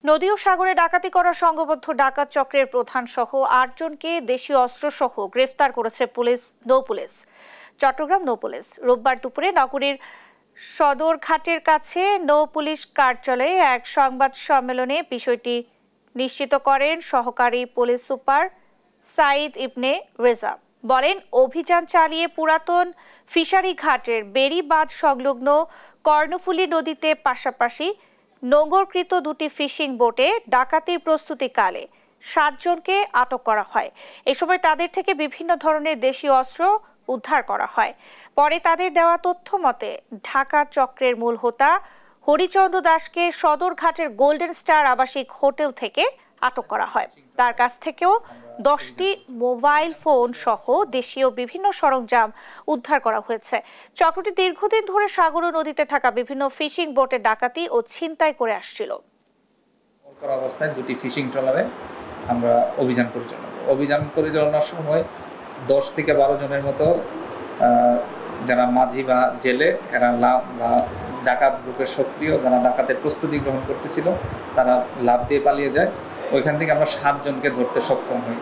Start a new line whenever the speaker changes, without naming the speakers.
নদী ও সাগরে ডাকাতি করা সংঘবদ্ধ ডাকাত চক্রের প্রধান সহ ৮ জনকে দেশীয় অস্ত্রসহ গ্রেফতার করেছে নৌপুলিশ। চট্টগ্রাম নৌপুলিশ রোববার দুপুরে নগরীর সদরঘাটের কাছে নৌপুলিশ কার্যালয়ে এক সংবাদ সম্মেলনে বিষয়টি নিশ্চিত করেন সহকারী পুলিশ সুপার সাইদ ইবনে রেজা। বলেন, অভিযান চালিয়ে পুরাতন ফিশারি ঘাটের বেড়িবাঁধ সংলগ্ন কর্ণফুলী নদীতে পাশাপাশি নোঙরকৃত দুটি ফিশিং বোটে ডাকাতির প্রস্তুতিকালে ৭ জনকে আটক করা হয়। এ সময় তাদের থেকে বিভিন্ন ধরনের দেশীয় অস্ত্র উদ্ধার করা হয়। পরে তাদের দেওয়া তথ্য মতে ঢাকা চক্রের মূল হোতা হরিচন্দ্র দাসকে সদরঘাটের গোল্ডেন স্টার আবাসিক হোটেল থেকে আটক করা হয়। তার কাছ থেকেও 10টি মোবাইল ফোন সহ দেশীয় বিভিন্ন সরঞ্জাম উদ্ধার করা হয়েছে। চক্রটি দীর্ঘদিন ধরে সাগর ও নদীতে থাকা বিভিন্ন ফিশিং বোটে ডাকাতি ও ছিনতাই করে আসছিল।
অবস্থায় দুটি ফিশিং ট্রলারে আমরা অভিযান পরিচালনার সময় 10 থেকে 12 জনের মতো যারা মাঝি বা জেলে, এরা লাভ বা ডাকাত গ্রুপের সক্রিয়, যারা ডাকাতের প্রস্তুতি গ্রহণ করতেছিল, তারা লাভ দিয়ে পালিয়ে যায়। ওইখান থেকে আমরা 7 জনকে ধরতে সক্ষম হই।